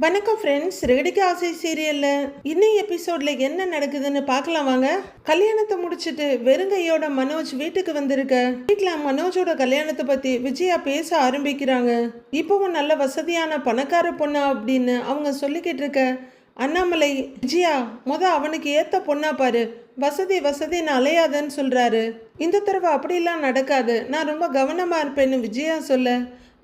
வணக்கம் ஃப்ரெண்ட்ஸ். ரெகடிக்கு ஆசை சீரியலில் இன்னும் எபிசோடில் என்ன நடக்குதுன்னு பார்க்கலாம் வாங்க. கல்யாணத்தை முடிச்சுட்டு வெறுங்கையோட மனோஜ் வீட்டுக்கு வந்திருக்க. வீட்டில் மனோஜோட கல்யாணத்தை பற்றி விஜயா பேச ஆரம்பிக்கிறாங்க. இப்போவும் நல்ல வசதியான பணக்கார பொண்ணா அப்படின்னு அவங்க சொல்லிக்கிட்டு இருக்க. அண்ணாமலை விஜயா அவனுக்கு ஏற்ற பொண்ணா பாரு, வசதி வசதின்னு அலையாதன்னு சொல்கிறாரு. இந்த தடவை அப்படிலாம் நடக்காது, நான் ரொம்ப கவனமாக இருப்பேன்னு விஜயா சொல்ல,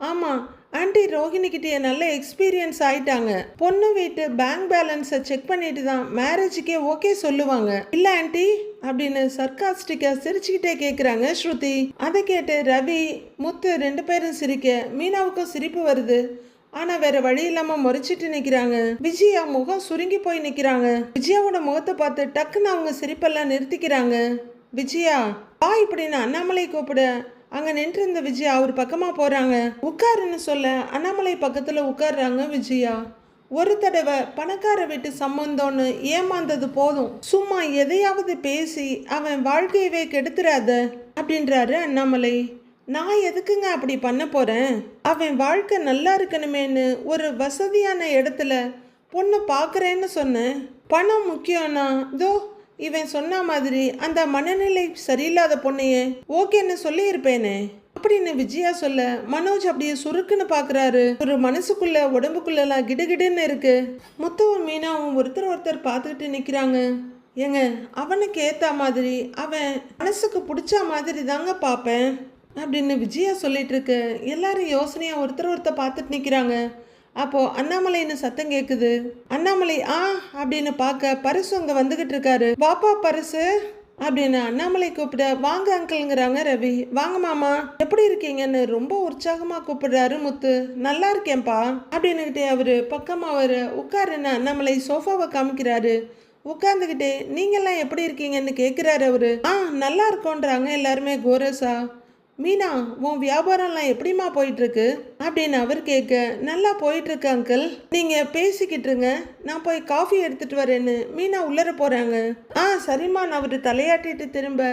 ஆமாம் ஆண்டி ரோஹிணிக்கிட்டே நல்ல எக்ஸ்பீரியன்ஸ் ஆயிட்டாங்க. பொண்ணு வீட்டு பேங்க் பேலன்ஸை செக் பண்ணிட்டு தான் மேரேஜுக்கே ஓகே சொல்லுவாங்க இல்ல ஆண்டி அப்படின்னு சர்க்காஸ்டிக்கா சிரிச்சுக்கிட்டே கேட்குறாங்க ஸ்ருதி. அதை கேட்டு ரவி முத்து ரெண்டு பேரும் சிரிக்க மீனாவுக்கும் சிரிப்பு வருது. ஆனா வேற வழி இல்லாம முறைச்சிட்டு நிக்கிறாங்க. விஜயா முகம் சுருங்கி போய் நிக்கிறாங்க. விஜயாவோட முகத்தை பார்த்து டக்குன்னு அவங்க சிரிப்பெல்லாம் நிறுத்திக்கிறாங்க. விஜயா வா இப்படின்னு அண்ணாமலை கூப்பிட அங்க நின்று இருந்த விஜயா அவர் பக்கமா போறாங்க. உட்காருன்னு சொல்ல அண்ணாமலை பக்கத்துல உட்கார்றாங்க விஜயா. ஒரு தடவை பணக்கார வீட்டு சம்பந்தம்னு ஏமாந்தது போதும், சும்மா எதையாவது பேசி அவன் வாழ்க்கையவே கெடுத்துறாத அப்படின்றாரு அண்ணாமலை. நான் எதுக்குங்க அப்படி பண்ண போறேன், அவன் வாழ்க்கை நல்லா இருக்கணுமேனு ஒரு வசதியான இடத்துல பொண்ணு பார்க்குறேன்னு சொன்னேன். பணம் முக்கியம்னா இதோ இவன் சொன்ன மாதிரி அந்த மனநிலை சரியில்லாத பொண்ணையே ஓகேன்னு சொல்லி இருப்பேனே அப்படின்னு விஜயா சொல்ல மனோஜ் அப்படியே சுருக்குன்னு பாக்குறாரு. ஒரு மனசுக்குள்ள உடம்புக்குள்ளலாம் கிடுகிடுன்னு இருக்கு. முத்துவும் மீனாவும் ஒருத்தர் பார்த்துக்கிட்டு நிக்கிறாங்க. ஏங்க அவனுக்கு ஏத்த மாதிரி அவன் மனசுக்கு பிடிச்ச மாதிரி தாங்க பார்ப்பேன் அப்படின்னு விஜயா சொல்லிட்டு இருக்கு. எல்லாரும் யோசனையா ஒருத்தர் பார்த்துட்டு நிக்கிறாங்க. அப்போ அண்ணாமலைன்னு சத்தம் கேட்குது. அண்ணாமலை அப்படின்னு பார்க்க பரிசு அங்கே வந்துகிட்டு இருக்காரு. வாப்பா பரிசு அப்படின்னு அண்ணாமலை கூப்பிட வாங்க அங்கிள்ங்கிறாங்க ரவி. வாங்க மாமா எப்படி இருக்கீங்கன்னு ரொம்ப உற்சாகமா கூப்பிடுறாரு முத்து. நல்லா இருக்கேன்ப்பா அப்படின்னுகிட்டே அவரு பக்கமா வர உட்காருன்னு அண்ணாமலை சோஃபாவை காமிக்கிறாரு. உட்கார்ந்துக்கிட்டே நீங்கெல்லாம் எப்படி இருக்கீங்கன்னு கேட்குறாரு அவரு. நல்லா இருக்கோன்றாங்க எல்லாருமே கோரஸா. மீனா உன் வியாபாரம்லாம் எப்படிமா போயிட்டுருக்கு அப்படின்னு அவர் கேட்க, நல்லா போயிட்டுருக்கு அங்கிள், நீங்கள் பேசிக்கிட்டு இருங்க, நான் போய் காஃபி எடுத்துகிட்டு வரேன்னு மீனா உள்ளர போகிறாங்க. சரிம்மா நான் அவர் தலையாட்டிட்டு திரும்ப,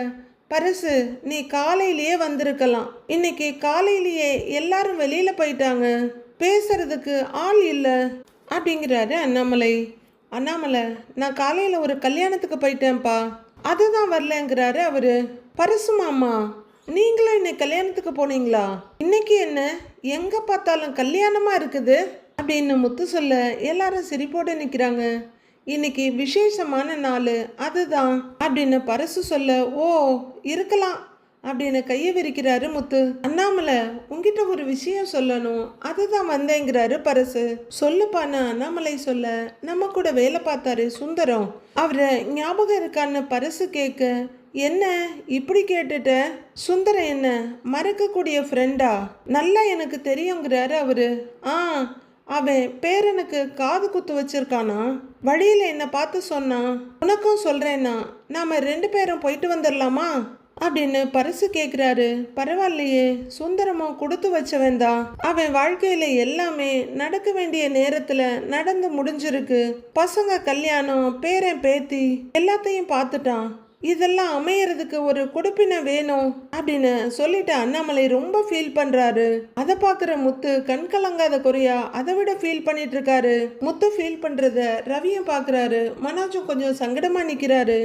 பரிசு நீ காலையிலேயே வந்திருக்கலாம், இன்னைக்கு காலையிலேயே எல்லாரும் வெளியில் போயிட்டாங்க, பேசுறதுக்கு ஆள் இல்லை அப்படிங்கிறாரு அண்ணாமலை. அண்ணாமலை நான் காலையில் ஒரு கல்யாணத்துக்கு போயிட்டேன்ப்பா, அதுதான் வரலங்கிறாரு அவரு. பரிசு மாமா நீங்களும் இன்னைக்கு கல்யாணத்துக்கு போனீங்களா? இன்னைக்கு என்ன எங்க பார்த்தாலும் கல்யாணமா இருக்குது அப்படின்னு முத்து சொல்ல எல்லாரும் சிரிப்போடு நிற்கிறாங்க. இன்னைக்கு விசேஷமான நாள் அதுதான் அப்படின்னு பரிசு சொல்ல, ஓ இருக்கலாம் அப்படின்னு கையை விரிக்கிறாரு முத்து. அண்ணாமலை உங்ககிட்ட ஒரு விஷயம் சொல்லணும், அதுதான் வந்தேங்கிறாரு பரிசு. சொல்லுப்பான்னு அண்ணாமலை சொல்ல, நம்ம கூட வேலை பார்த்தாரு சுந்தரம், அவரை ஞாபகம் இருக்கான்னு பரிசு கேட்க, என்ன இப்படி கேட்டுட்ட, சுந்தரம் என்ன மறக்கக்கூடிய ஃப்ரெண்டா, நல்லா எனக்கு தெரியுங்கிறாரு அவரு. அவன் பேரனுக்கு காது குத்து வச்சிருக்கானா, வழியில என்ன பார்த்து சொன்னான், உனக்கும் சொல்றேன்னா நாம 2 பேரும் போயிட்டு வந்துடலாமா அப்படின்னு பரிசு கேட்குறாரு. பரவாயில்லையே, சுந்தரமும் கொடுத்து வச்சவன் தான், அவன் வாழ்க்கையில எல்லாமே நடக்க வேண்டிய நேரத்துல நடந்து முடிஞ்சிருக்கு, பசங்க கல்யாணம் பேரன் பேத்தி எல்லாத்தையும் பார்த்துட்டான், இதெல்லாம் அமையறதுக்கு ஒரு கொடுப்பினை வேணும் அப்படின்னு சொல்லிட்டு அண்ணாமலை ரொம்ப ஃபீல் பண்றாரு. அதை பாக்குற முத்து கண் கலங்காத குறையா அதை விட ஃபீல் பண்ணிட்டு இருக்காரு. முத்து ஃபீல் பண்றத ரவியும் பாக்குறாரு. மனோஜும் கொஞ்சம் சங்கடமா நிக்கிறாரு.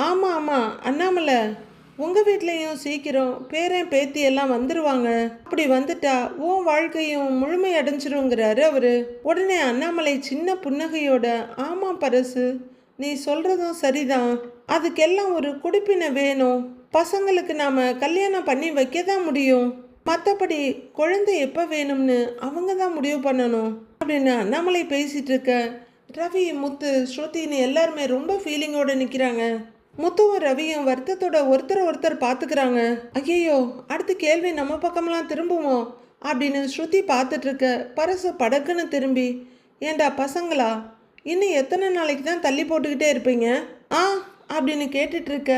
ஆமா அண்ணாமலை உங்க வீட்லயும் சீக்கிரம் பேரன் பேத்தி எல்லாம் வந்துருவாங்க, அப்படி வந்துட்டா உன் வாழ்க்கையும் முழுமை அடைஞ்சிருங்கிறாரு அவரு. உடனே அண்ணாமலை சின்ன புன்னகையோட, ஆமா பரசு நீ சொல்றதும் சரிதான், அதுக்கெல்லாம் ஒரு குடிப்பினை வேணும், பசங்களுக்கு நாம கல்யாணம் பண்ணி வைக்க தான் முடியும், மற்றபடி குழந்தை எப்போ வேணும்னு அவங்க தான் முடிவு பண்ணணும் அப்படின்னு அண்ணாமலை பேசிட்டு இருக்க. ரவி முத்து ஸ்ருதின்னு எல்லாருமே ரொம்ப ஃபீலிங்கோட நிற்கிறாங்க. முத்துவும் ரவியும் வருத்தத்தோட ஒருத்தர் பார்த்துக்கிறாங்க. ஐயோ அடுத்த கேள்வி நம்ம பக்கம்லாம் திரும்புவோம் அப்படின்னு ஸ்ருதி பார்த்துட்டு இருக்க. பரசு படக்குன்னு திரும்பி, ஏண்டா பசங்களா இன்னும் எத்தனை நாளைக்கு தான் தள்ளி போட்டுக்கிட்டே இருப்பீங்க அப்படின்னு கேட்டுட்டு இருக்க.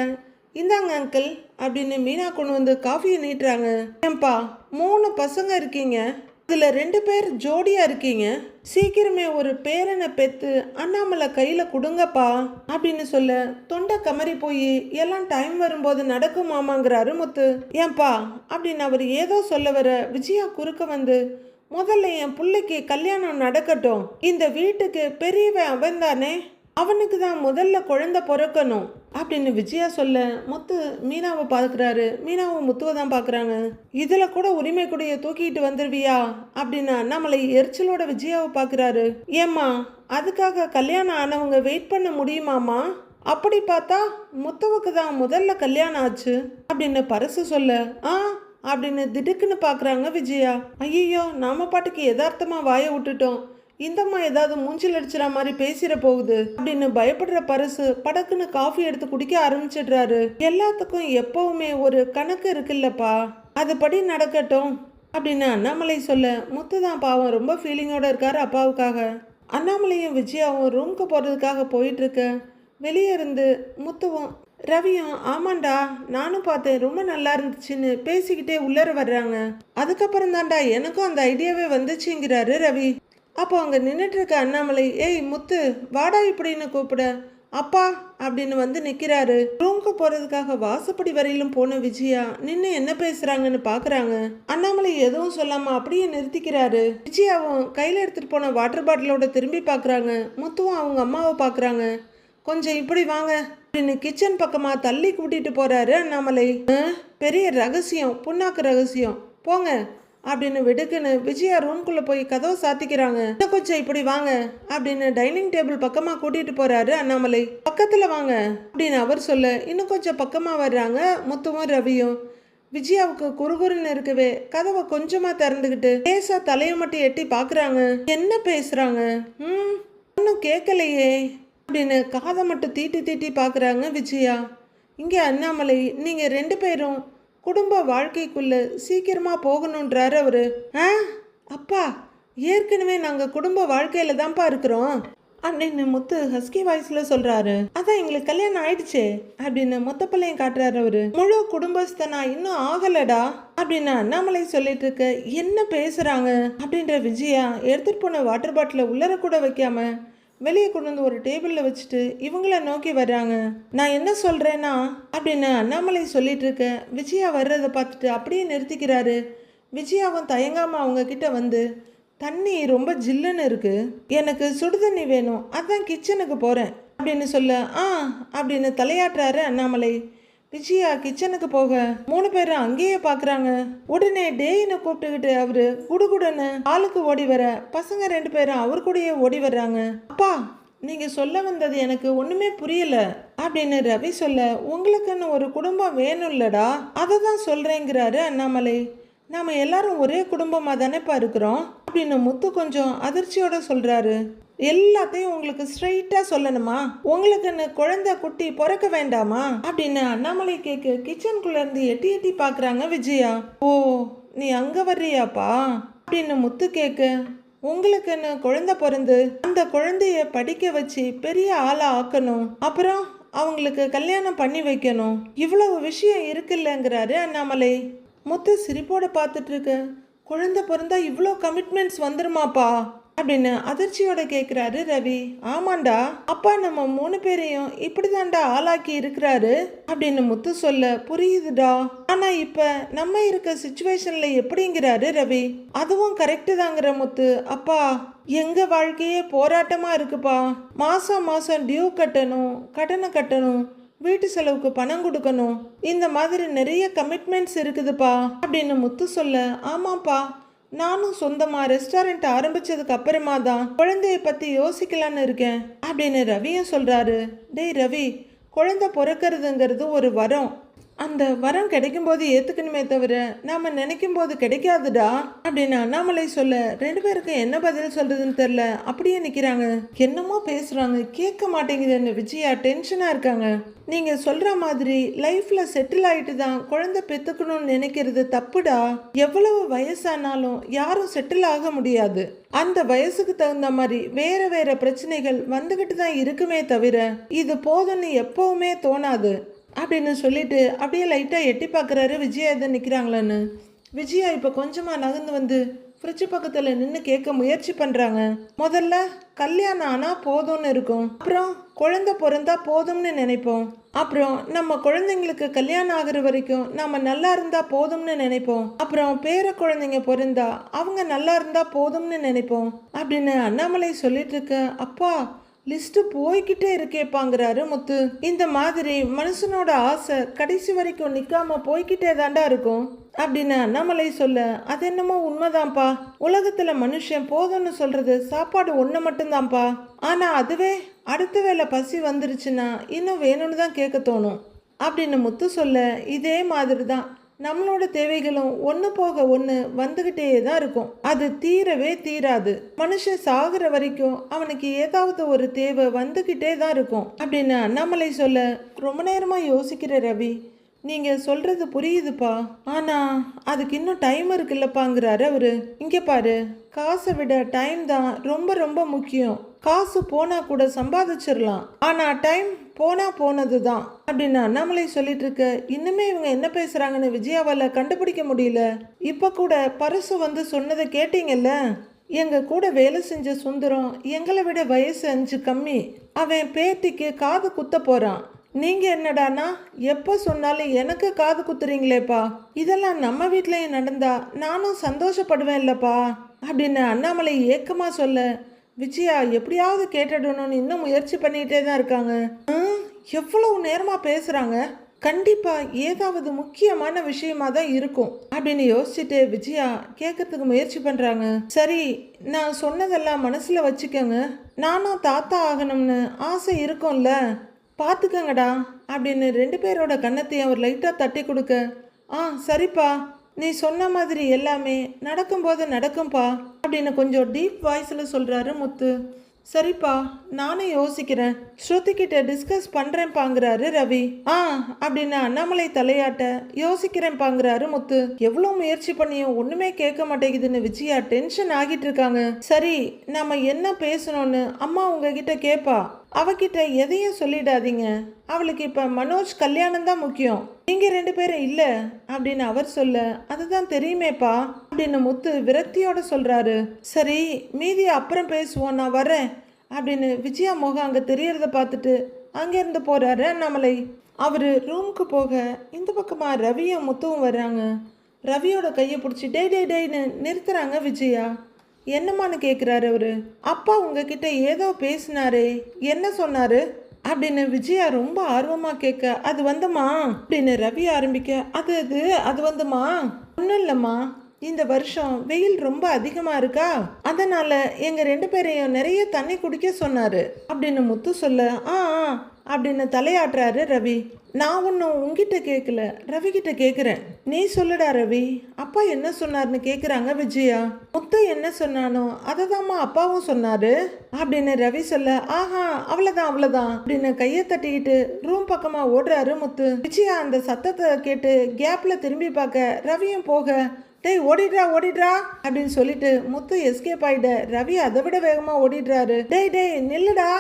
இந்தாங்க அங்கிள் அப்படின்னு மீனா கொண்டு வந்து காஃபியை நீட்டுறாங்க. ஏன்பா 3 பசங்க இருக்கீங்க, இதில் 2 பேர் ஜோடியா இருக்கீங்க, சீக்கிரமே ஒரு பேரனை பெற்று அண்ணாமலை கையில் கொடுங்கப்பா அப்படின்னு சொல்ல தொண்டை கமறி போய் எல்லாம் டைம் வரும்போது நடக்குமாமாங்கிறாரு முத்து. ஏன்பா அப்படின்னு அவர் ஏதோ சொல்ல வர விஜயா குறுக்க வந்து, முதல்ல என் பிள்ளைக்கு கல்யாணம் நடக்கட்டும். இந்த வீட்டுக்கு பெரியவன் அவன் தானே, அவனுக்கு தான் முதல்ல குழந்தை பிறக்கணும் அப்படின்னு விஜயா சொல்ல முத்து மீனாவை பார்க்குறாரு. மீனாவும் முத்துவை தான் பார்க்குறாங்க. இதில் கூட உரிமை கொடியை தூக்கிட்டு வந்துருவியா அப்படின்னு அண்ணாமலை எரிச்சலோட விஜயாவை பார்க்குறாரு. ஏம்மா, அதுக்காக கல்யாணம் ஆனவங்க வெயிட் பண்ண முடியுமாம்மா? அப்படி பார்த்தா முத்துவுக்கு தான் முதல்ல கல்யாணம் ஆச்சு அப்படின்னு பரசு சொல்ல அப்படின்னு திடுக்குன்னு பார்க்குறாங்க விஜயா. ஐயோ, நாம பாட்டுக்கு யதார்த்தமா வாயை விட்டுட்டோம், இந்தம்மா ஏதாவது மூஞ்சில் அடிச்சுற மாதிரி பேசிட போகுது அப்படின்னு பயப்படுற பரசு படக்குன்னு காஃபி எடுத்து குடிக்க ஆரம்பிச்சிடுறாரு. எல்லாத்துக்கும் எப்பவுமே ஒரு கணக்கு இருக்குல்லப்பா, அதுபடி நடக்கட்டும் அப்படின்னு அண்ணாமலை சொல்ல முத்து தான் பாவம் ரொம்ப ஃபீலிங்கோட இருக்காரு அப்பாவுக்காக. அண்ணாமலையும் விஜயாவும் ரூமுக்கு போகிறதுக்காக போயிட்டு இருக்க வெளியே இருந்து முத்துவும் ரவியும் ஆமாண்டா நானும் பார்த்தேன் ரொம்ப நல்லா இருந்துச்சுன்னு பேசிக்கிட்டே உள்ளர வர்றாங்க. அதுக்கப்புறம் தான்டா எனக்கும் அந்த ஐடியாவே வந்துச்சுங்கிறாரு ரவி. அப்போ அங்கே நின்றுட்டு இருக்க அண்ணாமலை ஏய் முத்து வாடா இப்படின்னு கூப்பிட அப்பா அப்படின்னு வந்து நிற்கிறாரு. ரூமுக்கு போகிறதுக்காக வாசப்படி வரையிலும் போன விஜயா நின்று என்ன பேசுகிறாங்கன்னு பார்க்குறாங்க. அண்ணாமலை எதுவும் சொல்லாமல் அப்படியே நிறுத்திக்கிறாரு. விஜயாவும் கையில் எடுத்துகிட்டு போன வாட்டர் பாட்டிலோட திரும்பி பார்க்குறாங்க. முத்துவும் அவங்க அம்மாவை பார்க்குறாங்க. கொஞ்சம் இப்படி வாங்க அப்படின்னு கிச்சன் பக்கமாக தள்ளி கூட்டிகிட்டு போகிறாரு அண்ணாமலை. பெரிய ரகசியம், புண்ணாக்கு ரகசியம், போங்க அப்படின்னு வெடுக்குன்னு விஜயா ரூம்குள்ளே போய் கதவை சாத்திக்கிறாங்க. இன்னும் கொஞ்சம் இப்படி வாங்க அப்படின்னு டைனிங் டேபிள் பக்கமாக கூட்டிகிட்டு போகிறாரு அண்ணாமலை. பக்கத்தில் வாங்க அப்படின்னு அவர் சொல்ல இன்னும் கொஞ்சம் பக்கமாக வர்றாங்க முத்துவும் ரவியும். விஜயாவுக்கு குறுகுறுன்னு இருக்கவே கதவை கொஞ்சமாக திறந்துக்கிட்டு லேசா தலையை மட்டும் எட்டி பார்க்குறாங்க. என்ன பேசுகிறாங்க? ஒன்றும் கேட்கலையே அப்படின்னு காதை மட்டும் தீட்டி தீட்டி பார்க்குறாங்க விஜயா. இங்கே அண்ணாமலை நீங்கள் 2 பேரும் குடும்ப வாழ்க்கைக்குள்ள சீக்கிரமாக போகணுன்றாரு அவரு. அப்பா, ஏற்கனவே நாங்கள் குடும்ப வாழ்க்கையில் தான்ப்பா இருக்கிறோம் அப்படின்னு முத்து ஹஸ்கி வாய்ஸில் சொல்கிறாரு. அதான் எங்களுக்கு கல்யாணம் ஆயிடுச்சே அப்படின்னு மொத்த பிள்ளையும் காட்டுறாரு அவரு. முழு குடும்பஸ்தனா இன்னும் ஆகலடா அப்படின்னு அண்ணாமலை சொல்லிட்டு இருக்க என்ன பேசுகிறாங்க அப்படின்ற விஜயா எடுத்துகிட்டு போன வாட்டர் பாட்டிலை உள்ளர கூட வைக்காம வெளியே கொண்டு வந்து ஒரு டேபிளில் வச்சுட்டு இவங்கள நோக்கி வர்றாங்க. நான் என்ன சொல்கிறேன்னா அப்படின்னு அண்ணாமலை சொல்லிட்டு இருக்க விஜயா வர்றதை பார்த்துட்டு அப்படியே நிறுத்திக்கிறாரு. விஜயாவும் தயங்காமல் அவங்க கிட்ட வந்து தண்ணி ரொம்ப ஜில்லுன்னு இருக்கு, எனக்கு சுடு தண்ணி வேணும், அதான் கிச்சனுக்கு போகிறேன் அப்படின்னு சொல்ல அப்படின்னு தலையாட்டுறாரு அண்ணாமலை. விஜயா கிச்சனுக்கு போக 3 பேரும் அங்கேயே பார்க்குறாங்க. உடனே டேயினை கூப்பிட்டுக்கிட்டு அவரு குடுகுடுன்னு ஆளுக்கு ஓடி வர பசங்க 2 பேரும் அவர் கூடயே ஓடி வர்றாங்க. அப்பா, நீங்கள் சொல்ல வந்தது எனக்கு ஒன்றுமே புரியல அப்படின்னு ரவி சொல்ல உங்களுக்குன்னு ஒரு குடும்பம் வேணும்லடா, அதை தான் சொல்கிறேங்கிறாரு அண்ணாமலை. நாம் எல்லாரும் ஒரே குடும்பமாக தானேப்பா இருக்கிறோம் அப்படின்னு முத்து கொஞ்சம் அதிர்ச்சியோட சொல்கிறாரு. எல்லாத்தையும் உங்களுக்கு ஸ்ட்ரைட்டாக சொல்லணுமா? உங்களுக்குன்னு குழந்தை குட்டி பிறக்க வேண்டாமா அப்படின்னு அண்ணாமலை கேட்க கிச்சனுக்குள்ள இருந்து எட்டி எட்டி பார்க்குறாங்க விஜயா. ஓ, நீ அங்கே வர்றியாப்பா அப்படின்னு முத்து கேட்க உங்களுக்குன்னு குழந்தை பிறந்து அந்த குழந்தைய படிக்க வச்சு பெரிய ஆளா ஆக்கணும், அப்புறம் அவங்களுக்கு கல்யாணம் பண்ணி வைக்கணும், இவ்வளவு விஷயம் இருக்குல்லங்கிறாரு அண்ணாமலை. முத்து சிரிப்போட பார்த்துட்டு இருக்க குழந்தை பிறந்தா இவ்வளோ கமிட்மெண்ட்ஸ் வந்துருமாப்பா அப்படின்னு அதிர்ச்சியோட கேட்குறாரு ரவி. ஆமாண்டா, அப்பா நம்ம 3 பேரையும் இப்படி தாண்டா ஆளாக்கி இருக்கிறாரு அப்படின்னு முத்து சொல்ல புரியுதுடா, ஆனா இப்ப நம்ம இருக்க சிச்சுவேஷன்ல எப்படிங்கிறாரு ரவி. அதுவும் கரெக்டு தாங்கிற முத்து. அப்பா, எங்க வாழ்க்கையே போராட்டமா இருக்குப்பா, மாசம் மாசம் டியூ கட்டணும், கடனை கட்டணும், வீட்டு செலவுக்கு பணம் கொடுக்கணும், இந்த மாதிரி நிறைய கமிட்மெண்ட்ஸ் இருக்குதுப்பா அப்படின்னு முத்து சொல்ல ஆமாப்பா, நானும் சொந்தமாக ரெஸ்டாரண்ட் ஆரம்பிச்சதுக்கு அப்புறமா தான் குழந்தைய பற்றி யோசிக்கலான்னு இருக்கேன் அப்படின்னு ரவியும் சொல்கிறாரு. டேய் ரவி, குழந்தை பிறக்கிறதுங்கிறது ஒரு வரம், அந்த வரம் கிடைக்கும் போது ஏற்றுக்கணுமே தவிர நாம் நினைக்கும் போது கிடைக்காதுடா அப்படின்னு அண்ணாமலை சொல்ல 2 பேருக்கும் என்ன பதில் சொல்கிறதுன்னு தெரில அப்படியே நிற்கிறாங்க. என்னமோ பேசுகிறாங்க, கேட்க மாட்டேங்குதுன்னு விஜயா டென்ஷனாக இருக்காங்க. நீங்கள் சொல்கிற மாதிரி லைஃப்பில் செட்டில் ஆகிட்டு தான் குழந்தை பெற்றுக்கணும்னு நினைக்கிறது தப்புடா. எவ்வளவு வயசானாலும் யாரும் செட்டில் ஆக முடியாது. அந்த வயசுக்கு தகுந்த மாதிரி வேற வேற பிரச்சனைகள் வந்துக்கிட்டு தான் இருக்குமே தவிர இது போதும்னு எப்பவுமே தோணாது அப்படின்னு சொல்லிட்டு அப்படியே லைட்டாக எட்டி பார்க்குறாரு விஜயா எதை நிற்கிறாங்களான்னு. விஜயா இப்போ கொஞ்சமாக நகர்ந்து வந்து ஃப்ரிட்ஜ் பக்கத்துல நின்று கேட்க முயற்சி பண்றாங்க. முதல்ல கல்யாணம் ஆனா போதும்னு இருக்கும், அப்புறம் குழந்தை பிறந்தா போதும்னு நினைப்போம், அப்புறம் நம்ம குழந்தைங்களுக்கு கல்யாணம் ஆகுற வரைக்கும் நம்ம நல்லா இருந்தா போதும்னு நினைப்போம், அப்புறம் பேர குழந்தைங்க பிறந்தா அவங்க நல்லா இருந்தா போதும்னு நினைப்போம் அப்படின்னு அண்ணாமலை சொல்லிட்டு இருக்க. அப்பா, லிஸ்ட் போய்கிட்டே இருக்கேப்பாங்கிறாரு முத்து. இந்த மாதிரி மனுஷனோட ஆசை கடைசி வரைக்கும் நிக்காம போய்கிட்டே தாண்டா இருக்கும் அப்படின்னு அண்ணாமலை சொல்ல, அது என்னமோ உண்மைதான்ப்பா. உலகத்துல மனுஷன் போதும்னு சொல்றது சாப்பாடு ஒண்ணு மட்டும்தான்ப்பா. ஆனா அதுவே அடுத்த வேளை பசி வந்துருச்சுன்னா இன்னும் வேணும்னு தான் கேட்க தோணும் அப்படின்னு முத்து சொல்ல, இதே மாதிரி தான் நம்மளோட தேவைகளும் ஒன்று போக ஒன்று வந்துக்கிட்டே தான் இருக்கும். அது தீரவே தீராது. மனுஷன் சாகுற வரைக்கும் அவனுக்கு ஏதாவது ஒரு தேவை வந்துக்கிட்டே தான் இருக்கும் அப்படின்னு அண்ணாமலை சொல்ல, ரொம்ப நேரமாக யோசிக்கிற ரவி, நீங்கள் சொல்கிறது புரியுதுப்பா, ஆனால் அதுக்கு இன்னும் டைம் இருக்குல்லப்பாங்கிறாரு அவரு. இங்கே பாரு, காசை விட டைம் தான் ரொம்ப ரொம்ப முக்கியம். காசு போனால் கூட சம்பாதிச்சிடலாம், ஆனால் டைம் போனது தான் அப்படின்னு அண்ணாமலை சொல்லிட்டு இருக்க. இன்னுமே இவங்க என்ன பேசுகிறாங்கன்னு விஜயாவால் கண்டுபிடிக்க முடியல. இப்போ கூட பரசு வந்து சொன்னதை கேட்டீங்கல்ல, எங்கள் கூட வேலை செஞ்ச சுந்தரம் எங்களை விட வயசு 5 கம்மி. அவன் பேத்திக்கு காது குத்த போகிறான். நீங்கள் என்னடானா எப்போ சொன்னாலும் எனக்கு காது குத்துறீங்களேப்பா, இதெல்லாம் நம்ம வீட்லேயும் நடந்தா நானும் சந்தோஷப்படுவேன் இல்லைப்பா அப்படின்னு அண்ணாமலை ஏக்கமாக சொல்ல, விஜயா எப்படியாவது கேட்டுடணும்னு இன்னும் முயற்சி பண்ணிகிட்டே தான் இருக்காங்க. எவ்வளவு நேரமாக பேசுகிறாங்க, கண்டிப்பாக ஏதாவது முக்கியமான விஷயமா தான் இருக்கும் அப்படின்னு யோசிச்சுட்டு விஜயா கேட்கறதுக்கு முயற்சி பண்ணுறாங்க. சரி, நான் சொன்னதெல்லாம் மனசில் வச்சுக்கோங்க. நானும் தாத்தா ஆகணும்னு ஆசை இருக்கும்ல, பார்த்துக்கங்கடா அப்படின்னு 2 பேரோட கன்னத்தையும் அவர் லைட்டாக தட்டி கொடுக்க, சரிப்பா, நீ சொன்ன மாதிரி எல்லாமே நடக்கும்போது நடக்கும்பா அப்படின்னு கொஞ்சம் டீப் வாய்ஸில் சொல்கிறாரு முத்து. சரிப்பா, நானும் யோசிக்கிறேன், ஸ்ருதிக்கிட்ட டிஸ்கஸ் பண்ணுறேன்பாங்கிறாரு ரவி. அப்படின்னு அண்ணாமலை தலையாட்ட, யோசிக்கிறேன்பாங்கிறாரு முத்து. எவ்வளோ முயற்சி பண்ணியும் ஒன்றுமே கேட்க மாட்டேங்குதுன்னு விஜயா டென்ஷன் ஆகிட்டு இருக்காங்க. சரி, நம்ம என்ன பேசணும்னு அம்மா உங்ககிட்ட கேட்பா, அவகிட்ட எதையும் சொல்லிடாதீங்க. அவளுக்கு இப்போ மனோஜ் கல்யாணம் தான் முக்கியம், நீங்கள் 2 பேரும் இல்லை அப்படின்னு அவர் சொல்ல, அதுதான் தெரியுமேப்பா அப்படின்னு முத்து விரக்தியோட சொல்கிறாரு. சரி, மீதி அப்புறம் பேசுவோம், நான் வரேன் அப்படின்னு விஜயா முகம் அங்கே தெரியறத பார்த்துட்டு அங்கேருந்து போகிறாரு அண்ணாமலை. அவர் ரூமுக்கு போக இந்த பக்கமாக ரவியும் முத்துவும் வர்றாங்க. ரவியோட கையை பிடிச்சி டேய்னு நிறுத்துறாங்க விஜயா. என்னம்மான்னு கேட்குறாரு அவரு. அப்பா உங்ககிட்ட ஏதோ பேசினாரே, என்ன சொன்னாரு அப்படின்னு விஜயா ரொம்ப ஆர்வமாக கேட்க, அது வந்துமா அப்படின்னு ரவி ஆரம்பிக்க, அது வந்துமா ஒன்றும் இல்லைம்மா, இந்த வருஷம் வெயில் ரொம்ப அதிகமாக இருக்கா, அதனால எங்கள் 2 பேரையும் நிறைய தண்ணி குடிக்க சொன்னார் அப்படின்னு முத்து சொல்ல, அப்படின்னு தலையாட்டுறாரு ரவி. நான் ஒன்றும் உங்ககிட்ட கேட்கல, ரவி கிட்ட கேட்குறேன், நீ சொல்லுடா ரவி, அப்பா என்ன சொன்னார்னு கேட்குறாங்க விஜயா. முத்து என்ன சொன்னானோ அதை தாம்மா அப்பாவும் சொன்னாரு அப்படின்னு ரவி சொல்ல, அவ்வளோதான் அப்படின்னு கையை தட்டிக்கிட்டு ரூம் பக்கமாக ஓடுறாரு முத்து. விஜயா அந்த சத்தத்தை கேட்டு கேப்ல திரும்பி பார்க்க ரவியும் போக, டேய் ஓடிடுறா அப்படின்னு சொல்லிட்டு முத்து எஸ்கேப் ஆயிட ரவி அதை விட வேகமாக ஓடிடுறாரு. டேய் நில்லுடா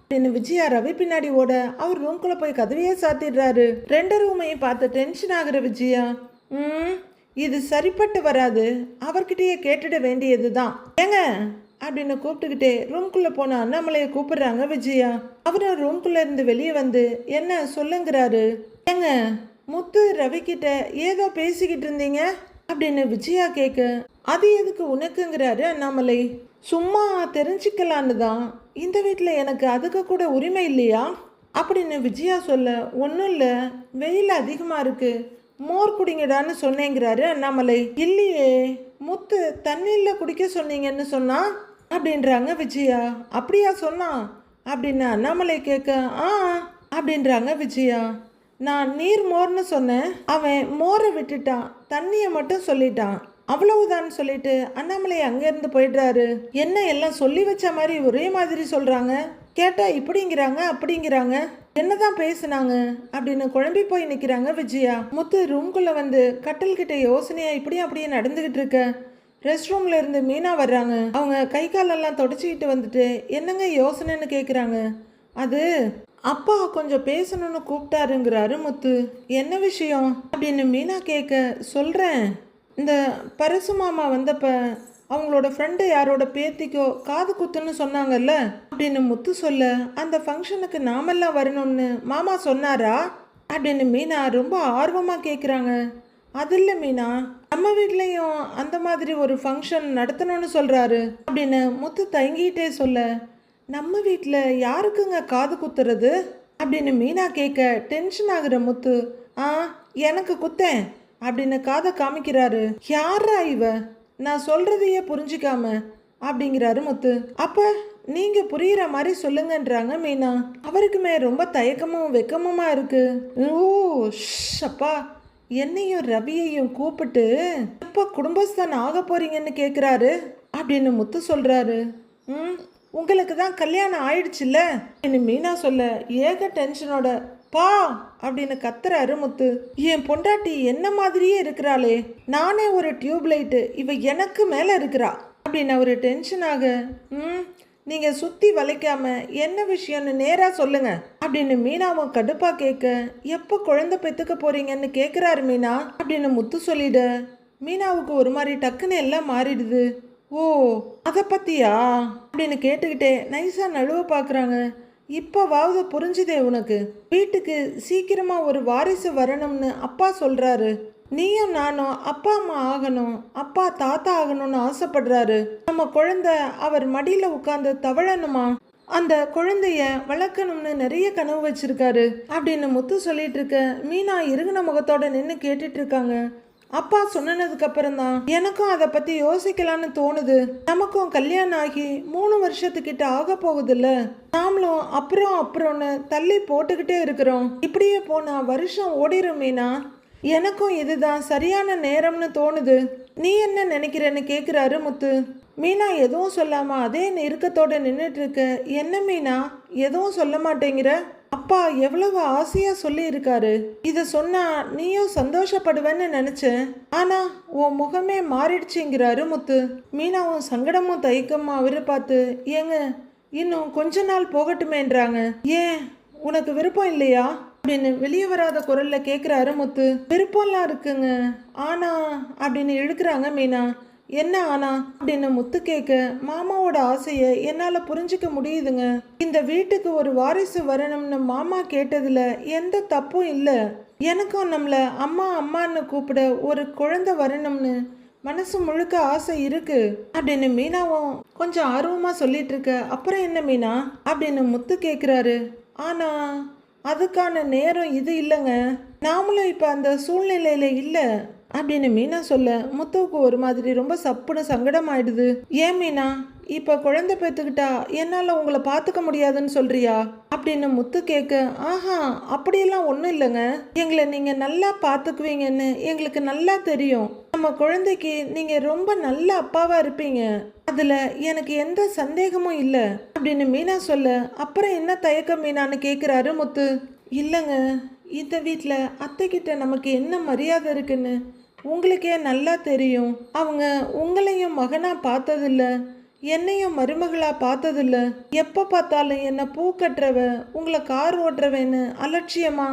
அப்படின்னு விஜயா ரவி பின்னாடி ஓட அவர் ரூம்குள்ள போய் கதவையே சாத்திடுறாரு. 2 ரூமையும் பார்த்து டென்ஷன் ஆகுற விஜயா, இது சரிப்பட்டு வராது, அவர்கிட்டயே கேட்டுட வேண்டியது தான் ஏங்க அப்படின்னு கூப்பிட்டுக்கிட்டே ரூம்குள்ள போன அண்ணாமலையை கூப்பிடுறாங்க விஜயா. அவரும் ரூம்குள்ள இருந்து வெளியே வந்து என்ன சொல்லுங்கிறாரு. ஏங்க, முத்து ரவி கிட்ட ஏதோ பேசிக்கிட்டு இருந்தீங்க அப்படின்னு விஜயா கேட்க, அது எதுக்கு உனக்குங்கிறாரு அண்ணாமலை. சும்மா தெரிஞ்சுக்கலான்னு தான், இந்த வீட்டில் எனக்கு அதுக்கு கூட உரிமை இல்லையா அப்படின்னு விஜயா சொல்ல, ஒன்றும் இல்லை, வெயில் அதிகமாக இருக்கு, மோர் குடிங்கடான்னு சொன்னேங்கிறாரு அண்ணாமலை. இல்லையே, முத்து தண்ணியில் குடிக்க சொன்னீங்கன்னு சொன்னா அப்படின்றாங்க விஜயா. அப்படியா சொன்னா அப்படின்னு அண்ணாமலை கேட்க, அப்படின்றாங்க விஜயா. நான் நீர் மோர்னு சொன்னேன், அவன் மோரை விட்டுட்டான், தண்ணியை மட்டும் சொல்லிட்டான், அவ்வளவுதான் சொல்லிட்டு அண்ணாமலை அங்கேருந்து போயிடுறாரு. என்ன எல்லாம் சொல்லி வச்ச மாதிரி ஒரே மாதிரி சொல்கிறாங்க, கேட்டால் இப்படிங்கிறாங்க அப்படிங்கிறாங்க, என்னதான் பேசுனாங்க அப்படின்னு குழம்பி போய் நிற்கிறாங்க விஜயா. முத்து ரூம்குள்ளே வந்து கட்டில்கிட்ட யோசனையாக இப்படியும் அப்படியே நடந்துக்கிட்டு இருக்க. ரெஸ்ட் ரூமில் இருந்து மீனா வர்றாங்க. அவங்க கை காலெல்லாம் தொடச்சிக்கிட்டு வந்துட்டு என்னங்க யோசனைன்னு கேட்குறாங்க. அது அப்பா கொஞ்சம் பேசணும்னு கூப்பிட்டாருங்கிறாரு முத்து. என்ன விஷயம் அப்படின்னு மீனா கேட்க, சொல்கிறேன் இந்த பரசு மாமா வந்தப்ப அவங்களோட ஃப்ரெண்டு யாரோட பேத்திக்கோ காது குத்துன்னு சொன்னாங்கல்ல அப்படின்னு முத்து சொல்ல, அந்த ஃபங்க்ஷனுக்கு நாமெல்லாம் வரணும்னு மாமா சொன்னாரா அப்படின்னு மீனா ரொம்ப ஆர்வமாக கேட்குறாங்க. அது இல்லை மீனா, நம்ம வீட்லேயும் அந்த மாதிரி ஒரு ஃபங்க்ஷன் நடத்தணும்னு சொல்கிறாரு அப்படின்னு முத்து தயங்கிட்டே சொல்ல, நம்ம வீட்டில் யாருக்குங்க காது குத்துறது அப்படின்னு மீனா கேட்க டென்ஷன் ஆகுற முத்து, ஆ எனக்கு குத்தேன் அப்படின்னு காதை காமிக்கிறாரு. யாரா இவ, நான் சொல்றதையே புரிஞ்சிக்காம அப்படிங்கிறாரு முத்து. அப்ப நீங்க புரியுற மாதிரி சொல்லுங்கன்றாங்க மீனா. அவருக்குமே ரொம்ப தயக்கமும் வெக்கமுமா இருக்கு. ஓ அப்பா, என்னையும் ரவியையும் கூப்பிட்டு எப்ப குடும்பஸ்தான் ஆக போறீங்கன்னு கேக்குறாரு அப்படின்னு முத்து சொல்றாரு. உங்களுக்கு தான் கல்யாணம் ஆயிடுச்சுல்ல அப்படின்னு மீனா சொல்ல, ஏக டென்ஷனோட பா அப்படின்னு கத்துறாரு முத்து. என் பொண்டாட்டி என்ன மாதிரியே இருக்கிறாளே, நானே ஒரு டியூப் லைட்டு, இவ எனக்கு மேல இருக்கிறா அப்படின்னு அவரு டென்ஷனாக, நீங்க சுத்தி வளைக்காம என்ன விஷயம்னு நேரா சொல்லுங்க அப்படின்னு மீனாவும் கடுப்பா கேட்க, எப்ப குழந்தை பெத்துக்க போறீங்கன்னு கேக்குறாரு மீனா அப்படின்னு முத்து சொல்லிட, மீனாவுக்கு ஒரு மாதிரி டக்குன்னு எல்லாம் மாறிடுது. ஓ அதை பத்தியா அப்படின்னு கேட்டுக்கிட்டே நைஸா நழுவ பாக்குறாங்க. இப்போவாவது புரிஞ்சுதே உனக்கு, வீட்டுக்கு சீக்கிரமா ஒரு வாரிசு வரணும்னு அப்பா சொல்றாரு, நீயும் நானும் அப்பா அம்மா ஆகணும், அப்பா தாத்தா ஆகணும்னு ஆசைப்படுறாரு. நம்ம குழந்தை அவர் மடியில உட்கார்ந்து தவழணுமா, அந்த குழந்தைய வளர்க்கணும்னு நிறைய கனவு வச்சிருக்காரு அப்படின்னு முத்து சொல்லிட்டு இருக்க, மீனா இறுகின முகத்தோட நின்று கேட்டுட்டு இருக்காங்க. அப்பா சொன்னதுக்கு அப்புறம் தான் எனக்கும் அதை பத்தி யோசிக்கலான்னு தோணுது. நமக்கும் கல்யாணம் ஆகி 3 வருஷத்துக்கிட்ட ஆக போகுதுல்ல, நாமளும் அப்புறம்னு தள்ளி போட்டுக்கிட்டே இருக்கிறோம். இப்படியே போனா வருஷம் ஓடிரும் மீனா. எனக்கும் இதுதான் சரியான நேரம்னு தோணுது. நீ என்ன நினைக்கிறன்னு கேக்குறாரு முத்து. மீனா எதுவும் சொல்லாம அதே நெருக்கத்தோட நின்றுட்டு இருக்க. என்ன மீனா எதுவும் சொல்ல மாட்டேங்கிற? அப்பா எவ்வளவு ஆசையா சொல்லி இருக்காரு, இத சொன்னா நீயும் சந்தோஷப்படுவேன்னு நினைச்சேன், ஆனா உன் முகமே மாறிடுச்சுங்கிறாரு முத்து. மீனாவும் சங்கடமும் தயக்கமா அவரை பார்த்து, ஏங்க இன்னும் கொஞ்ச நாள் போகட்டுமேன்றாங்க, ஏன் உனக்கு விருப்பம் இல்லையா அப்படின்னு வெளியே வராத குரல்ல கேக்குறாரு முத்து. விருப்பம்லாம் இருக்குங்க, ஆனா அப்படின்னு இழுக்கிறாங்க மீனா. என்ன ஆனா அப்படின்னு முத்து கேட்க, மாமாவோட ஆசையை என்னால புரிஞ்சுக்க முடியுதுங்க. இந்த வீட்டுக்கு ஒரு வாரிசு வரணும்னு மாமா கேட்டதுல எந்த தப்பும் இல்ல. எனக்கும் நம்மள அம்மா அம்மான்னு கூப்பிட ஒரு குழந்தை வரணும்னு மனசு முழுக்க ஆசை இருக்கு அப்படின்னு மீனாவும் கொஞ்சம் ஆர்வமா சொல்லிட்டு இருக்க. அப்புறம் என்ன மீனா அப்படின்னு முத்து கேக்குறாரு. ஆனா அதுக்கான நேரம் இது இல்லைங்க, நாமளும் இப்ப அந்த சூழ்நிலையில இல்ல அப்படின்னு மீனா சொல்ல, முத்துவுக்கு ஒரு மாதிரி ரொம்ப சப்புன்னு சங்கடம் ஆயிடுது. ஏன் மீனா, இப்ப குழந்தை பெற்றுக்கிட்டா என்னால உங்களை பார்த்துக்க முடியாதுன்னு சொல்றியா அப்படின்னு முத்து கேட்க, ஆஹா அப்படியெல்லாம் ஒன்றும் இல்லைங்க, எங்களை நீங்க நல்லா பார்த்துக்குவீங்கன்னு எங்களுக்கு நல்லா தெரியும். நம்ம குழந்தைக்கு நீங்க ரொம்ப நல்ல அப்பாவா இருப்பீங்க, அதுல எனக்கு எந்த சந்தேகமும் இல்லை அப்படின்னு மீனா சொல்ல, அப்புறம் என்ன தயக்கம் மீனான்னு கேட்குறாரு முத்து. இல்லைங்க, இந்த வீட்டில் அத்தைக்கிட்ட நமக்கு என்ன மரியாதை இருக்குன்னு உங்களுக்கே நல்லா தெரியும். அவங்க உங்களையும் மகனா பார்த்ததில்ல, என்னையும் மருமகளா பார்த்ததில்ல. எப்போ பார்த்தாலும் என்ன பூ கட்டுறவ, உங்களை கார் ஓட்டுறவன்னு அலட்சியமா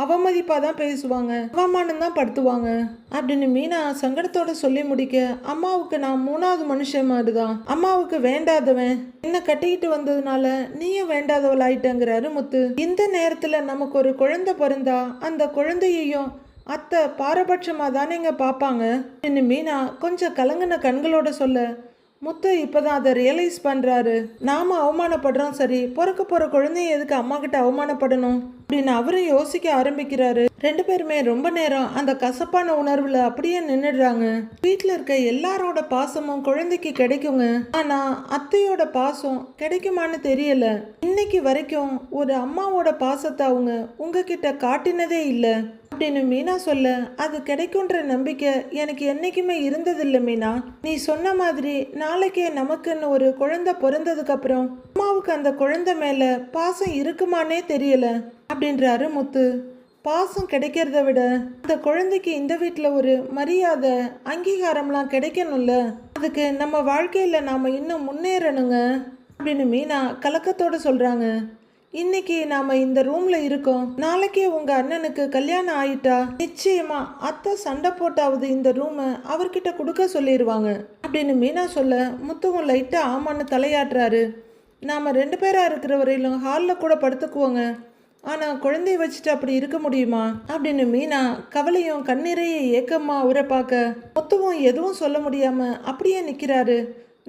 அவமதிப்பாக தான் பேசுவாங்க, அவமானம் தான் படுத்துவாங்க அப்படின்னு மீனா சங்கடத்தோட சொல்லி முடிக்க, அம்மாவுக்கு நான் 3வது மனுஷன் மாதிரி தான், அம்மாவுக்கு வேண்டாதவன், என்ன கட்டிக்கிட்டு வந்ததுனால நீயும் வேண்டாதவள் ஆயிட்டங்கிறாரு முத்து. இந்த நேரத்தில் நமக்கு ஒரு குழந்தை பிறந்தா அந்த குழந்தையையும் அத்தை பாரபட்சமாக தானேங்க பார்ப்பாங்க அப்படின்னு மீனா கொஞ்சம் கலங்கின கண்களோட சொல்ல, முத்து இப்போதான் அதை ரியலைஸ் பண்ணுறாரு. நாம அவமானப்படுறோம் சரி, பிறக்க போகிற குழந்தைய எதுக்கு அம்மா கிட்ட அவமானப்படணும் அப்படின்னு அவரும் யோசிக்க ஆரம்பிக்கிறாரு. 2 பேருமே ரொம்ப நேரம் அந்த கசப்பான உணர்வில் அப்படியே நின்றுடுறாங்க. வீட்டில் இருக்க எல்லாரோட பாசமும் குழந்தைக்கு கிடைக்குங்க, ஆனால் அத்தையோட பாசம் கிடைக்குமான்னு தெரியல. இன்னைக்கு வரைக்கும் ஒரு அம்மாவோட பாசத்தை அவங்க உங்ககிட்ட காட்டினதே இல்லை அப்படின்னு மீனா சொல்ல, அது கிடைக்குன்ற நம்பிக்கை எனக்கு என்னைக்குமே இருந்ததில்லை மீனா. நீ சொன்ன மாதிரி நாளைக்கே நமக்குன்னு ஒரு குழந்தை பிறந்ததுக்கு அப்புறம் அம்மாவுக்கு அந்த குழந்தை மேல பாசம் இருக்குமானே தெரியல அப்படின்றாரு முத்து. பாசம் கிடைக்கிறத விட அந்த குழந்தைக்கு இந்த வீட்டில் ஒரு மரியாதை அங்கீகாரம்லாம் கிடைக்கணும்ல, அதுக்கு நம்ம வாழ்க்கையில் நாம் இன்னும் முன்னேறணுங்க அப்படின்னு மீனா கலக்கத்தோடு சொல்கிறாங்க. இன்னைக்கு நாம இந்த ரூம்ல இருக்கோம், நாளைக்கே உங்க அண்ணனுக்கு கல்யாணம் ஆயிட்டா நிச்சயமா அத்தை சண்டை போட்டாவது இந்த ரூமை அவர்கிட்ட கொடுக்க சொல்லிடுவாங்க அப்படின்னு மீனா சொல்ல முத்துவும் லைட்டா ஆமான்னு தலையாட்டுறாரு. நாம 2 பேரா இருக்கிற வரையிலும் ஹாலில் கூட படுத்துக்குவோங்க, ஆனால் குழந்தைய வச்சுட்டு அப்படி இருக்க முடியுமா அப்படின்னு மீனா கவலையும் கண்ணீரைய ஏக்கமா அவரை பார்க்க முத்துவும் எதுவும் சொல்ல முடியாம அப்படியே நிற்கிறாரு.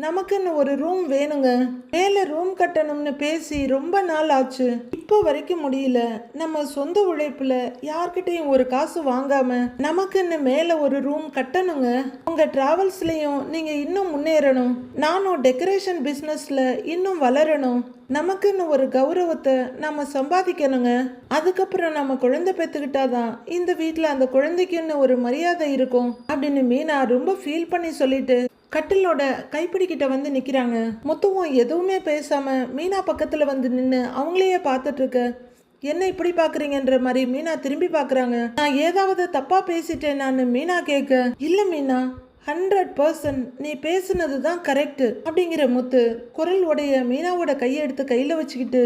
நமக்குன்னு ஒரு ரூம் வேணுங்க, மேலே ரூம் கட்டணும்னு பேசி ரொம்ப நாள் ஆச்சு, இப்போ வரைக்கும் முடியல. நம்ம சொந்த உழைப்புல யார்கிட்டையும் ஒரு காசு வாங்காம நமக்குன்னு மேலே ஒரு ரூம் கட்டணுங்க. உங்க டிராவல்ஸ்லயும் நீங்க இன்னும் முன்னேறணும், நானும் டெக்கரேஷன் பிஸ்னஸ்ல இன்னும் வளரணும், நமக்குன்னு ஒரு கௌரவத்தை நம்ம சம்பாதிக்கணுங்க. அதுக்கப்புறம் நம்ம குழந்தை பெற்றுக்கிட்டாதான் இந்த வீட்டில் அந்த குழந்தைக்குன்னு ஒரு மரியாதை இருக்கும் அப்படின்னு மீனா ரொம்ப ஃபீல் பண்ணி சொல்லிட்டு கட்டிலோட கைப்பிடிக்கிட்ட வந்து நிற்கிறாங்க. முத்துவும் எதுவுமே பேசாம மீனா பக்கத்தில் வந்து நின்று அவங்களையே பார்த்துட்டு இருக்க. என்ன இப்படி பார்க்குறீங்கன்ற மாதிரி மீனா திரும்பி பார்க்குறாங்க. நான் ஏதாவது தப்பாக பேசிட்டேன் நான் மீனா கேட்க. இல்லை மீனா, 100% நீ பேசுனது தான் கரெக்டு அப்படிங்கிற முத்து குரல் உடைய மீனாவோட கையை எடுத்து கையில் வச்சுக்கிட்டு,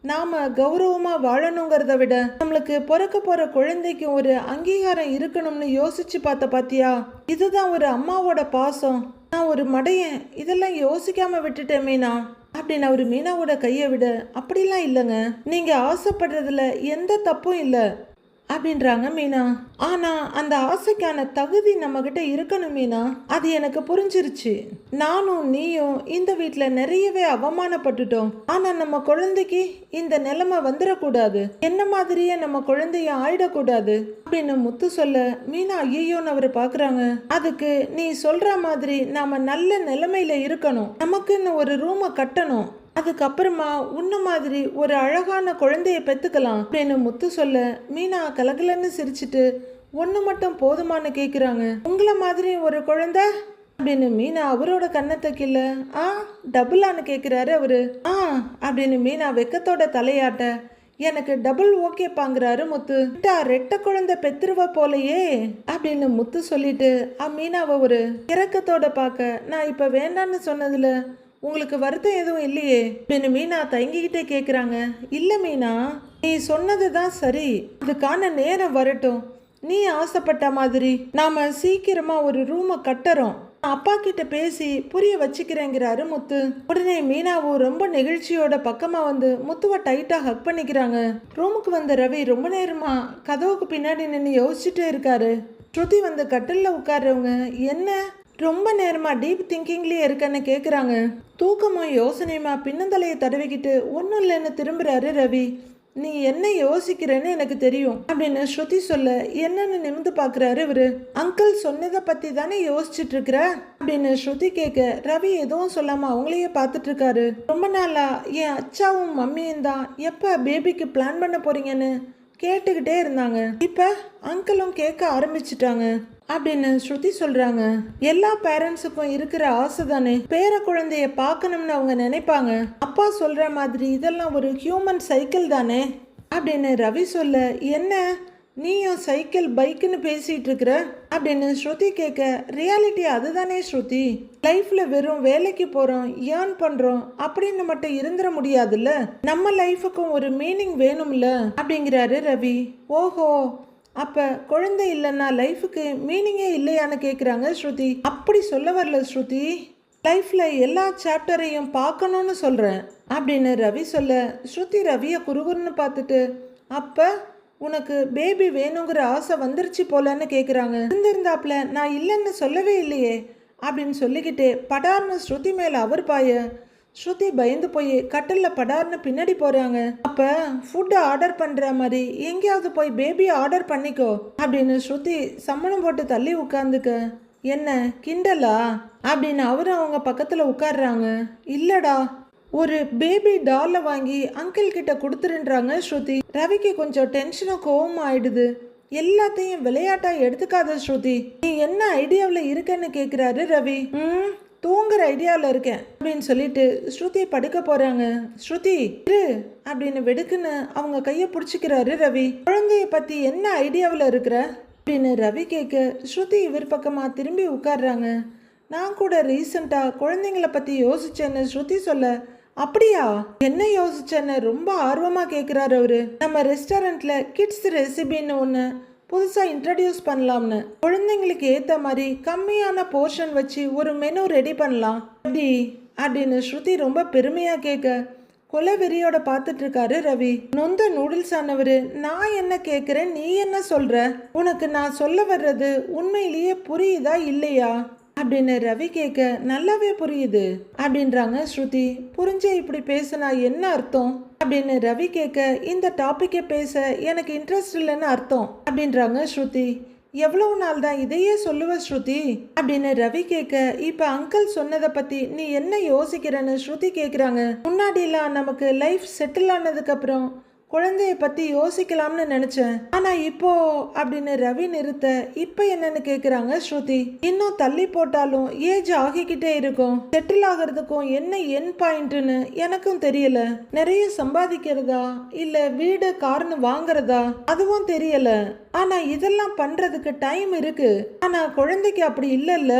நாம கௌரவமா வாழணுங்கிறத விட நம்மளுக்கு பிறக்க போற குழந்தைக்கு ஒரு அங்கீகாரம் இருக்கணும்னு யோசிச்சு பாத்தியா, இதுதான் ஒரு அம்மாவோட பாசம். நான் ஒரு மடையன், இதெல்லாம் யோசிக்காம விட்டுட்டேன் மீனா அப்படின்னு அவரு மீனாவோட கையை விட, அப்படிலாம் இல்லைங்க, நீங்க ஆசைப்படுறதுல எந்த தப்பும் இல்லை அப்படின்றாங்க மீனா. ஆனா அந்த ஆசைக்கான தகுதி நம்ம கிட்ட இருக்கணும் மீனா, அது எனக்கு புரிஞ்சிருச்சு. நானும் நீயும் இந்த வீட்டுல நிறையவே அவமானப்பட்டுட்டோம், ஆனா நம்ம குழந்தைக்கு இந்த நிலைமை வந்துடக்கூடாது, என்ன மாதிரியே நம்ம குழந்தைய ஆயிடக்கூடாது அப்படின்னு முத்து சொல்ல மீனா ஐயோன்னு அவரை பாக்குறாங்க. அதுக்கு நீ சொல்ற மாதிரி நாம நல்ல நிலைமையில இருக்கணும், நமக்குன்னு ஒரு ரூமை கட்டணும், அதுக்கப்புறமா உன்ன மாதிரி ஒரு அழகான குழந்தைய பெத்துக்கலாம் அப்படின்னு முத்து சொல்ல மீனா கலகலன்னு சிரிச்சுட்டு, ஒன்று மட்டும் போதுமானு கேட்குறாங்க, உங்களை மாதிரி ஒரு குழந்தை அப்படின்னு மீனா அவரோட கண்ணத்தை கிள்ள. டபுளான்னு கேட்குறாரு அவரு. அப்படின்னு மீனா வெக்கத்தோட தலையாட்ட, எனக்கு டபுள் ஓகே பாங்கிறாரு முத்து. ரெட்டை குழந்தை பெத்துருவ போலையே அப்படின்னு முத்து சொல்லிட்டு மீனாவை ஒரு இறக்கத்தோட பார்க்க, நான் இப்ப வேண்டான்னு சொன்னதுல உங்களுக்கு வருத்தம் எதுவும் இல்லையே அப்படின்னு மீனா தயங்கிக்கிட்டே கேட்குறாங்க. இல்லை மீனா, நீ சொன்னது தான் சரி, அதுக்கான நேரம் வரட்டும், நீ ஆசைப்பட்ட மாதிரி நாம சீக்கிரமா ஒரு ரூமை கட்டுறோம், அப்பா கிட்ட பேசி புரிய வச்சுக்கிறேங்கிறாரு முத்து. உடனே மீனாவும் ரொம்ப நெகிழ்ச்சியோட பக்கமா வந்து முத்துவை டைட்டா ஹக் பண்ணிக்கிறாங்க. ரூமுக்கு வந்த ரவி ரொம்ப நேரமா கதவுக்கு பின்னாடி நின்று யோசிச்சுட்டே இருக்காரு. ஸ்ருதி வந்து கட்டில்ல உட்கார்றவங்க, என்ன ரொம்ப நேரமா டீப் திங்கிங்லயே இருக்கன்னு கேட்குறாங்க. தூக்கமும் யோசனையுமா பின்னந்தலையை தடவிக்கிட்டு ஒன்றும் இல்லைன்னு திரும்புறாரு ரவி. நீ என்ன யோசிக்கிறேன்னு எனக்கு தெரியும் அப்படின்னு ஸ்ருதி சொல்ல என்னன்னு நிமிந்து பார்க்குறாரு இவரு. அங்கிள் சொன்னதை பற்றி தானே யோசிச்சுட்டு இருக்கிற அப்படின்னு ஸ்ருதி கேட்க ரவி எதுவும் சொல்லாமல் அவங்களையே பார்த்துட்டு இருக்காரு. ரொம்ப நாளா என் அச்சாவும் மம்மியும் தான் எப்போ பேபிக்கு பிளான் பண்ண போறீங்கன்னு கேட்டுக்கிட்டே இருந்தாங்க, இப்போ அங்கிளும் கேட்க ஆரம்பிச்சிட்டாங்க அப்படின்னு ஸ்ருதி சொல்றாங்க. எல்லா பேரண்ட்ஸுக்கும் இருக்கிற ஆசை தானே பேர குழந்தைய பார்க்கணும்னு அவங்க நினைப்பாங்க, அப்பா சொல்ற மாதிரி இதெல்லாம் ஒரு ஹியூமன் சைக்கிள் தானே அப்படின்னு ரவி சொல்ல, என்ன நீயும் சைக்கிள் பைக்குன்னு பேசிட்டு இருக்கிற அப்படின்னு ஸ்ருதி கேட்க, ரியாலிட்டி அதுதானே ஸ்ருதி, லைஃப்ல வெறும் வேலைக்கு போறோம் ஏர்ன் பண்றோம் அப்படின்னு மட்டும் இருந்துட முடியாதுல்ல, நம்ம லைஃபுக்கும் ஒரு மீனிங் வேணும்ல அப்படிங்கிறாரு ரவி. ஓஹோ, அப்ப குழந்தை இல்லைன்னா லைஃபுக்கு மீனிங்கே இல்லையான்னு கேட்குறாங்க ஸ்ருதி. அப்படி சொல்ல வரல ஸ்ருதி, லைஃப்ல எல்லா சாப்டரையும் பார்க்கணும்னு சொல்றேன் அப்படின்னு ரவி சொல்ல ஸ்ருதி ரவியை குறுகுறுன்னு பார்த்துட்டு, அப்ப உனக்கு பேபி வேணுங்கிற ஆசை வந்துருச்சு போலன்னு கேட்குறாங்க. இருந்திருந்தாப்புல நான் இல்லைன்னு சொல்லவே இல்லையே அப்படின்னு சொல்லிக்கிட்டே படார்னு ஸ்ருதி மேலே அவர் பாய ஸ்ருதி பயந்து போய் கட்டில்ல படார்னு பின்னாடி போறாங்க. அப்ப ஃபுட் ஆர்டர் பண்ற மாதிரி எங்கேயாவது போய் பேபியை ஆர்டர் பண்ணிக்கோ அப்படின்னு ஸ்ருதி சம்மணம் போட்டு தள்ளி உட்கார்ந்துக்க. என்ன கிண்டலா அப்படின்னு அவரும் அவங்க பக்கத்துல உட்கார்றாங்க. இல்லடா, ஒரு பேபி டாலை வாங்கி அங்கிள் கிட்ட கொடுத்துருன்றாங்க ஸ்ருதி. ரவிக்கு கொஞ்சம் டென்ஷனும் கோவம் ஆயிடுது. எல்லாத்தையும் விளையாட்டா எடுத்துக்காத ஸ்ருதி, நீ என்ன ஐடியாவில் இருக்கன்னு கேட்குறாரு ரவி. தூங்குற ஐடியாவில் இருக்கேன் அப்படின்னு சொல்லிட்டு ஸ்ருதி படுக்க போறாங்க. ஸ்ருதி இரு அப்படின்னு வெடுக்குன்னு அவங்க கையை பிடிச்சிக்கிறாரு ரவி. குழந்தைய பத்தி என்ன ஐடியாவில் இருக்கிற அப்படின்னு ரவி கேட்க ஸ்ருதி இவர் பக்கமா திரும்பி உட்கார்றாங்க. நான் கூட ரீசெண்டாக குழந்தைங்கள பற்றி யோசிச்சேன்னு ஸ்ருதி சொல்ல அப்படியா? என்ன யோசிச்சேன்னு ரொம்ப ஆர்வமா கேக்குறாரு அவரு. நம்ம ரெஸ்டாரண்ட்ல கிட்ஸ் ரெசிபின்னு ஒன்று புதுசா இன்ட்ரடியூஸ் பண்ணலாம்னு. குழந்தைங்களுக்கு ஏத்த மாதிரி கம்மியான போர்ஷன் வச்சு ஒரு மெனு ரெடி பண்ணலாம் எப்படி அப்படின்னு ஸ்ருதி ரொம்ப பெருமையா கேட்க கொலை வெறியோட பார்த்துட்டு இருக்காரு ரவி. நொந்த நூடுல்ஸ் ஆனவரு, நான் என்ன கேட்குறேன், நீ என்ன சொல்ற? உனக்கு நான் சொல்ல வர்றது உண்மையிலேயே புரியுதா இல்லையா அப்படின்னு ரவி கேட்க, நல்லாவே புரியுது அப்படின்றாங்க ஸ்ருதி. புரிஞ்ச இப்படி பேசுனா என்ன அர்த்தம் அப்படின்னு ரவி கேட்க, இந்த டாபிக்கை பேச எனக்கு இன்ட்ரெஸ்ட் இல்லைன்னு அர்த்தம் அப்படின்றாங்க ஸ்ருதி. எவ்வளவு நாள் தான் இதையே சொல்லுவ ஸ்ருதி அப்படின்னு ரவி கேட்க, இப்ப அங்கிள் சொன்னதை பத்தி நீ என்ன யோசிக்கிறன்னு ஸ்ருதி கேக்குறாங்க. முன்னாடிலாம் நமக்கு லைஃப் செட்டில் ஆனதுக்கு அப்புறம் குழந்தைய பத்தி யோசிக்கலாம்னு நினைச்சேன், ஆனா இப்போ அப்படின்னு ரவி நிறுத்த, இப்ப என்னன்னு கேக்குறாங்க ஸ்ருதி. இன்னும் தள்ளி போட்டாலும் ஏஜ் ஆகிக்கிட்டே இருக்கும், செட்டில் ஆகிறதுக்கும் என்ன என் பாயிண்ட்னு எனக்கும் தெரியல. நிறைய சம்பாதிக்கிறதா இல்ல வீடு கார்னு வாங்குறதா அதுவும் தெரியல. ஆனா இதெல்லாம் பண்றதுக்கு டைம் இருக்கு. ஆனா குழந்தைக்கு அப்படி இல்லல்ல.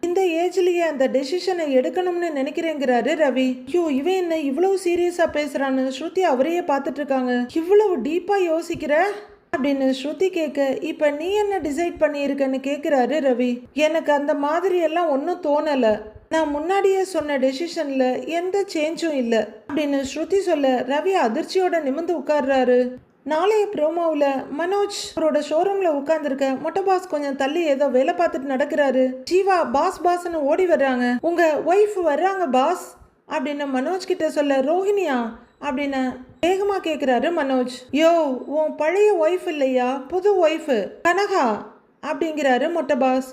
இந்த ஏஜ்லயே அந்த டெசிஷனை எடுக்கணும்னு நினைக்கிறேங்கிறாரு ரவி. ஐயோ, இவன் என்ன இவ்வளவு சீரியஸா பேசுறான்னு ஸ்ருதி அவரையே பார்த்துட்டு இருக்காங்க. இவ்வளவு டீப்பா யோசிக்கிற அப்படின்னு ஸ்ருதி கேட்க, இப்ப நீ என்ன டிசைட் பண்ணியிருக்கன்னு கேக்குறாரு ரவி. எனக்கு அந்த மாதிரி எல்லாம் ஒன்னும் தோணல. நான் முன்னாடியே சொன்ன டெசிஷன்ல எந்த சேஞ்சும் இல்லை அப்படின்னு ஸ்ருதி சொல்ல, ரவி அதிர்ச்சியோட நிமிர்ந்து உட்கார்றாரு. நாளைய ப்ரோமோவில் மனோஜ் அவரோட ஷோரூம்ல உட்கார்ந்துருக்க மொட்டை பாஸ் கொஞ்சம் தள்ளி ஏதோ வேலை பார்த்துட்டு நடக்கிறாரு. ஜீவா பாஸ் பாஸ்ன்னு ஓடி வர்றாங்க. உங்க ஒய்ஃப் வர்றாங்க பாஸ் அப்படின்னு மனோஜ் கிட்ட சொல்ல, ரோஹிணியா அப்படின்னு வேகமா கேட்குறாரு மனோஜ். யோ, உன் பழைய ஒய்ஃப் இல்லையா, புது ஒய்ஃபு கனகா அப்படிங்கிறாரு மொட்டை பாஸ்.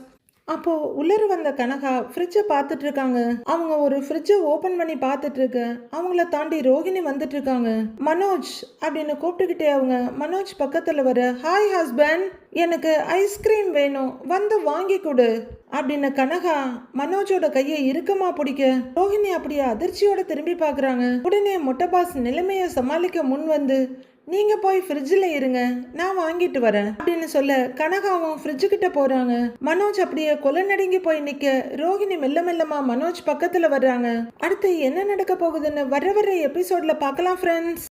அப்போ உள்ளர வந்த கனகா ஃப்ரிட்ஜை பார்த்துட்டு இருக்காங்க. அவங்க ஒரு ஃப்ரிட்ஜை ஓபன் பண்ணி பார்த்துட்டு இருக்க, அவங்கள தாண்டி ரோஹிணி வந்துட்டு இருக்காங்க. மனோஜ் அப்படின்னு கூப்பிட்டுக்கிட்டே அவங்க மனோஜ் பக்கத்துல வர, ஹாய் ஹஸ்பண்ட், எனக்கு ஐஸ்கிரீம் வேணும், வந்து வாங்கி கொடு அப்படின்னு கனகா மனோஜோட கையை இறுக்கமா பிடிக்க, ரோஹிணி அப்படியே அதிர்ச்சியோட திரும்பி பாக்குறாங்க. உடனே மொட்டை பாஸ் நிலைமையை சமாளிக்க முன் வந்து, நீங்க போய் ஃப்ரிட்ஜில் இருங்க, நான் வாங்கிட்டு வரேன் அப்படின்னு சொல்ல கனகாவும் ஃப்ரிட்ஜு கிட்ட போறாங்க. மனோஜ் அப்படியே கொலை நடுங்கி போய் நிக்க, ரோஹிணி மெல்ல மெல்லமா மனோஜ் பக்கத்துல வர்றாங்க. அடுத்து என்ன நடக்க போகுதுன்னு வர எபிசோட்ல பார்க்கலாம் ஃப்ரெண்ட்ஸ்.